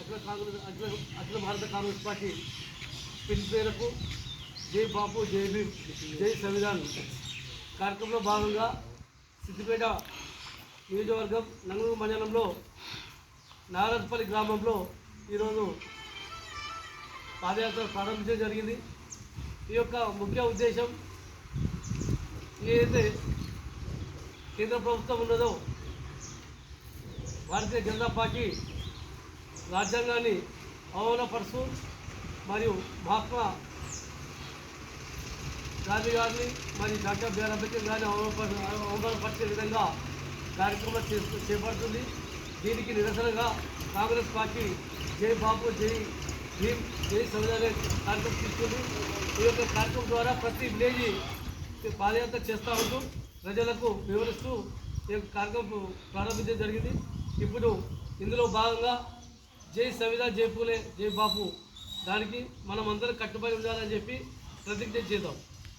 అఖిల భారత కాంగ్రెస్ పార్టీ పిలుపు మేరకు జై బాపు జై భీమ్ జై సంవిధాన్ కార్యక్రమంలో భాగంగా సిద్దిపేట నియోజకవర్గం నంగనూరు మండలంలో నారాయణపల్లి గ్రామంలో ఈరోజు పాదయాత్ర ప్రారంభించడం జరిగింది. ఈ యొక్క ముఖ్య ఉద్దేశం ఏదైతే కేంద్ర ప్రభుత్వం ఉన్నదో భారతీయ జనతా పార్టీ రాజ్యాంగాన్ని అవమానపరుస్తూ మరియు మహాత్మా గాంధీ గారిని మరియు డాక్టర్ బిఆర్ అంబేద్కర్ గారిని అవమానపరిచే విధంగా కార్యక్రమం చేపడుతుంది. దీనికి నిరసనగా కాంగ్రెస్ పార్టీ జై బాపు జై భీమ్ జై సంవిధాన కార్యక్రమం తీసుకుంది. ఈ యొక్క కార్యక్రమం ద్వారా ప్రతి విలేజ్ పాదయాత్ర చేస్తూ ఉంటూ ప్రజలకు వివరిస్తూ ఈ యొక్క కార్యక్రమం ప్రారంభించడం జరిగింది. ఇప్పుడు ఇందులో భాగంగా జై సంవిధాన్ జై పూలే జై బాపు దానికి మనం అందరం కట్టుబడి ఉండాలని చెప్పి ప్రతిజ్ఞ చేద్దాం.